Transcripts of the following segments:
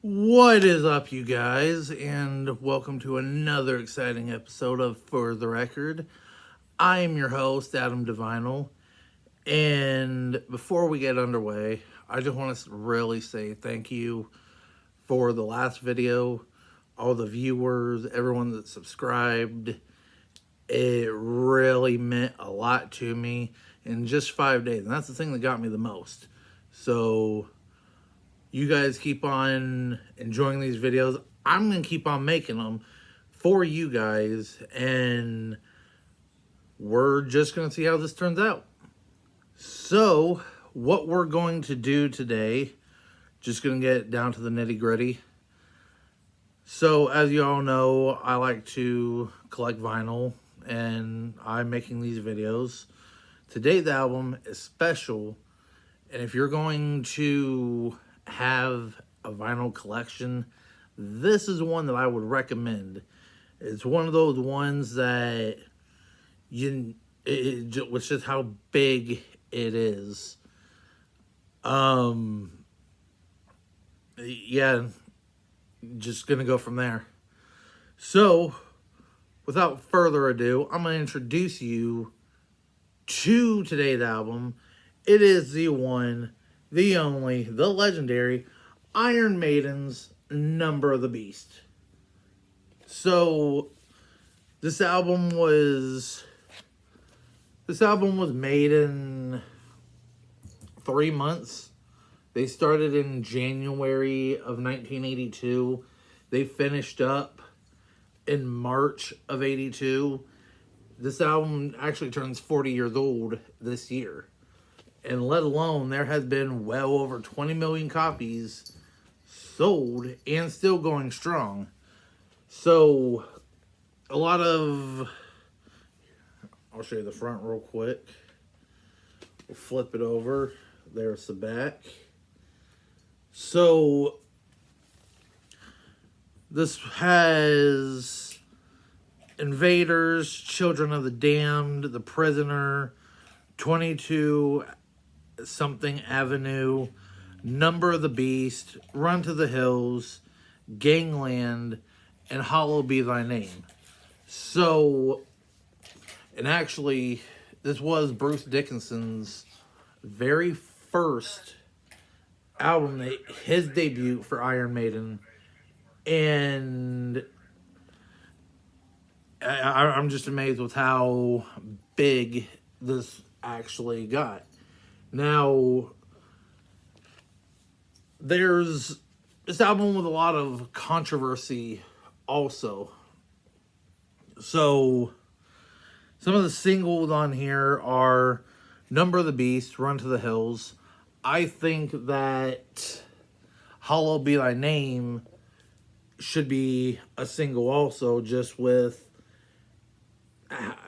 What is up, you guys, and welcome to another exciting episode of For the Record. I am your host, Adam Divinal, and before we get underway, I just want to really say thank you for the last video, all the viewers, everyone that subscribed. It really meant a lot to me in just 5 days, and that's the thing that got me the most. So you guys keep on enjoying these videos. I'm going to keep on making them for you guys, and we're just going to see how this turns out. So, what we're going to do today, just going to get down to the nitty gritty. So, as you all know, I like to collect vinyl, and I'm making these videos. Today's album is special, and if you're going to have a vinyl collection, this is one that I would recommend. It's one of those ones that with just how big it is. Yeah, just gonna go from there. So, without further ado, I'm gonna introduce you to today's album. It is the one, the only, the legendary Iron Maiden's Number of the Beast. So this album was made in 3 months. They started in January of 1982. They finished up in March of 82. This album actually turns 40 years old this year. And let alone, there has been well over 20 million copies sold and still going strong. So, I'll show you the front real quick. We'll flip it over. There's the back. So, this has Invaders, Children of the Damned, The Prisoner, 22 something Avenue, Number of the Beast, Run to the Hills, Gangland, and Hallowed Be Thy Name. So, and actually, this was Bruce Dickinson's very first album, his debut for Iron Maiden, and I'm just amazed with how big this actually got. Now, there's this album with a lot of controversy also. So, some of the singles on here are Number of the Beast, Run to the Hills. I think that Hallowed Be Thy Name should be a single also, just with,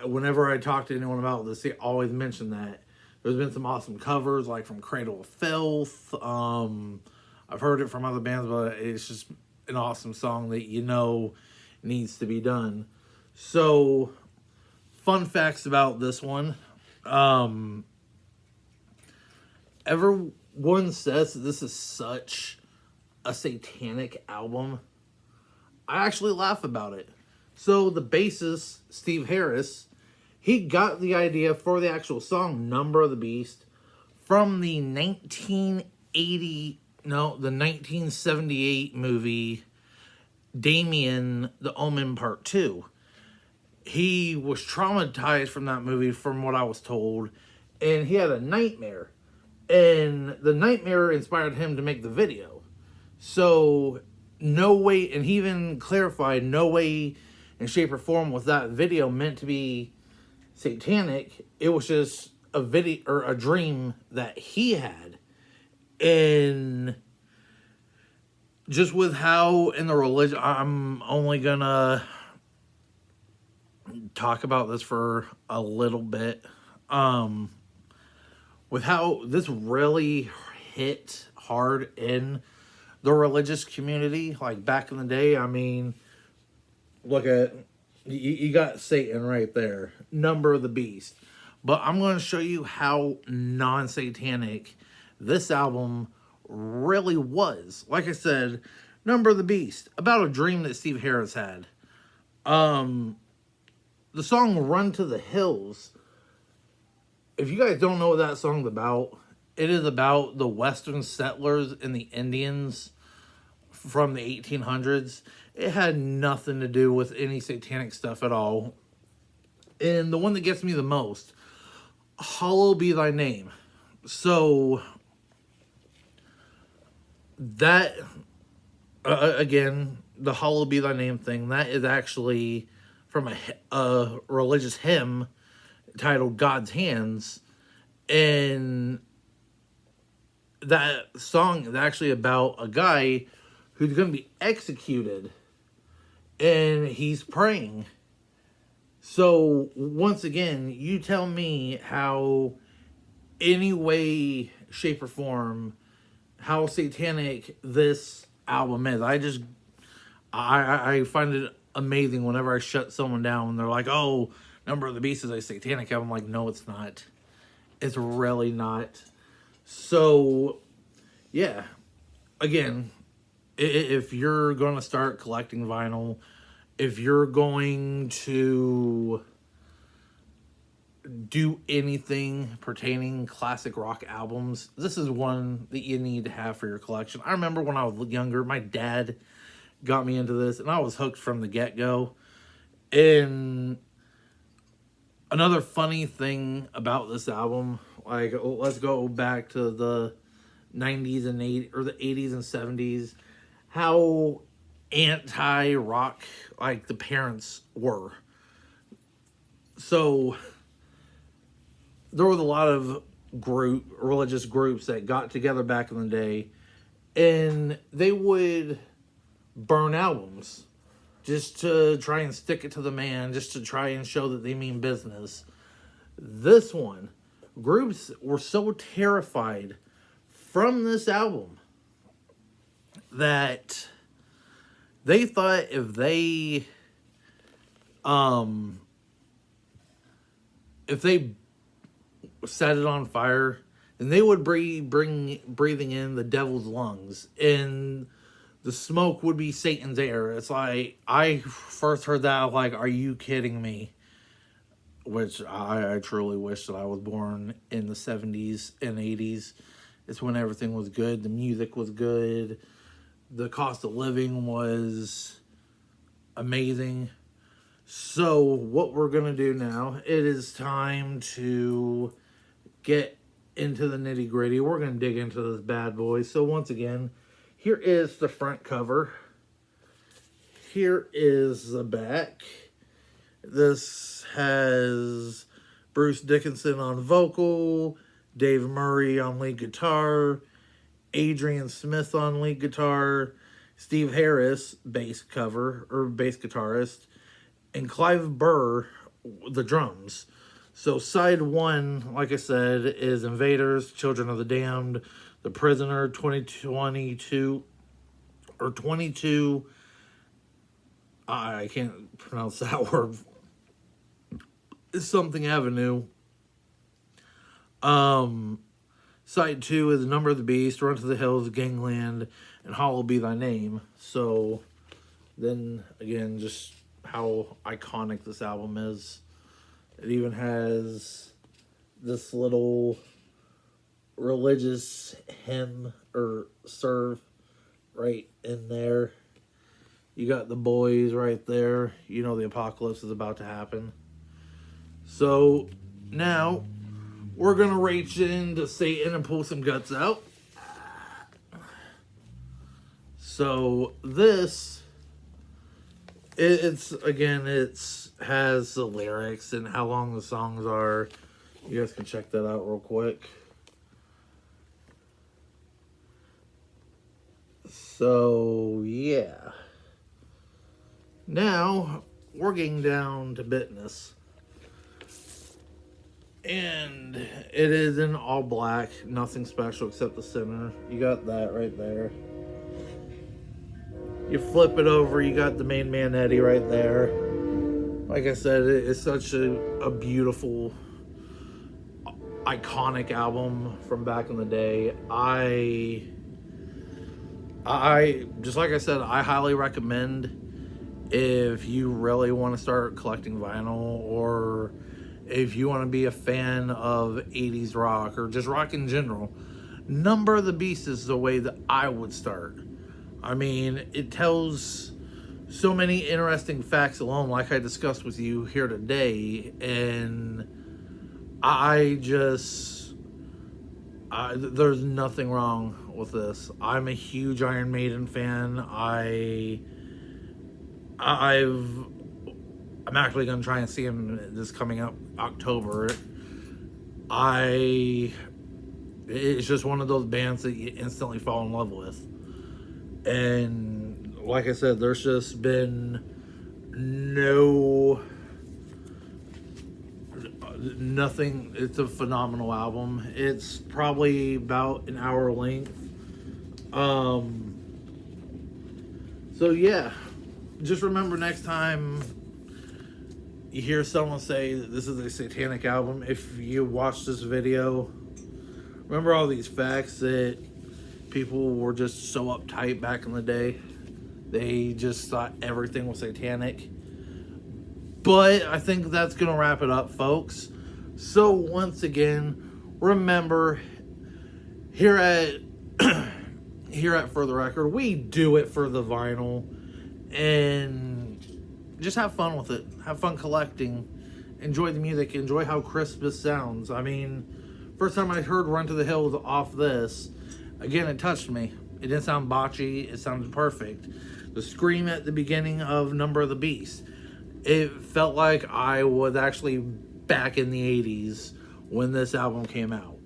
whenever I talk to anyone about this, they always mention that. There's been some awesome covers, like from Cradle of Filth. I've heard it from other bands, but it's just an awesome song that needs to be done. So, fun facts about this one. Everyone says that this is such a satanic album. I actually laugh about it. So, the bassist, Steve Harris, he got the idea for the actual song, Number of the Beast, from the 1978 movie, Damien, The Omen Part 2. He was traumatized from that movie, from what I was told, and he had a nightmare. And the nightmare inspired him to make the video. So, no way, and he even clarified, no way in shape or form was that video meant to be satanic. It was just a video or a dream that he had. And just with how in the religion, I'm only gonna talk about this for a little bit. With how this really hit hard in the religious community, like back in the day. I mean, look at, you got Satan right there, Number of the Beast. But I'm going to show you how non-satanic this album really was. Like I said, Number of the Beast, about a dream that Steve Harris had. The song Run to the Hills, if you guys don't know what that song's about, it is about the Western settlers and the Indians from the 1800s. It had nothing to do with any satanic stuff at all. And the one that gets me the most, Hallowed Be Thy Name. So, that, again, the Hallowed Be Thy Name thing, that is actually from a religious hymn titled God's Hands. And that song is actually about a guy who's going to be executed, and he's praying. So, once again, you tell me how, any way, shape, or form, how satanic this album is. I find it amazing whenever I shut someone down and they're like, oh, Number of the Beast is a satanic album. I'm like, no, it's not. It's really not. So, yeah. Again, if you're going to start collecting vinyl, if you're going to do anything pertaining classic rock albums, this is one that you need to have for your collection. I remember when I was younger, my dad got me into this, and I was hooked from the get-go. And another funny thing about this album, like, let's go back to the 90s and 80s, or the 80s and 70s, how anti-rock, like, the parents were. So, there was a lot of religious groups that got together back in the day, and they would burn albums just to try and stick it to the man, just to try and show that they mean business. This one, groups were so terrified from this album that they thought if they set it on fire, then they would breathing in the devil's lungs, and the smoke would be Satan's air. It's like, I first heard that, like, are you kidding me? Which I truly wish that I was born in the 70s and 80s. It's when everything was good. The music was good. The cost of living was amazing. So what we're going to do now, it is time to get into the nitty gritty. We're going to dig into this bad boy. So once again, here is the front cover. Here is the back. This has Bruce Dickinson on vocal, Dave Murray on lead guitar, Adrian Smith on lead guitar, Steve Harris, bass guitarist, and Clive Burr, the drums. So side one, like I said, is Invaders, Children of the Damned, The Prisoner, 2022, or 22, I can't pronounce that word, it's something Avenue. Side 2 is Number of the Beast, Run to the Hills, Gangland, and Hallowed Be Thy Name. So, then, again, just how iconic this album is. It even has this little religious hymn or serve right in there. You got the boys right there. You know the apocalypse is about to happen. So, now, we're going to reach into Satan and pull some guts out. So, this, it's has the lyrics and how long the songs are. You guys can check that out real quick. So, yeah. Now, we're getting down to business. And it is in all black, nothing special except the center. You got that right there. You flip it over, you got the main man Eddie right there. Like I said, it's such a beautiful, iconic album from back in the day. I Just like I said, I highly recommend, if you really want to start collecting vinyl, or if you want to be a fan of 80s rock or just rock in general, Number of the Beast is the way that I would start. I mean, it tells so many interesting facts alone, like I discussed with you here today, and there's nothing wrong with this. I'm a huge Iron Maiden fan. I'm actually going to try and see him this coming up October. It's just one of those bands that you instantly fall in love with. And like I said, there's just been nothing. It's a phenomenal album. It's probably about an hour length. So yeah, just remember, next time you hear someone say that this is a satanic album, if you watch this video, remember all these facts that people were just so uptight back in the day. They just thought everything was satanic. But I think that's going to wrap it up, folks. So once again, remember, here at For the Record, we do it for the vinyl, and just have fun with it. Have fun collecting. Enjoy the music. Enjoy how crisp this sounds. I mean, first time I heard Run to the Hills off this, again, it touched me. It didn't sound botchy. It sounded perfect. The scream at the beginning of Number of the Beast, it felt like I was actually back in the 80s when this album came out.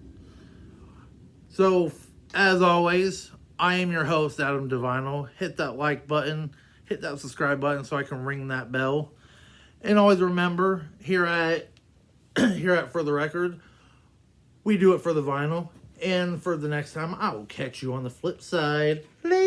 So, as always, I am your host, Adam Divino. Hit that like button. Hit that subscribe button so I can ring that bell. And always remember, here at For the Record, we do it for the vinyl. And for the next time, I will catch you on the flip side. Later.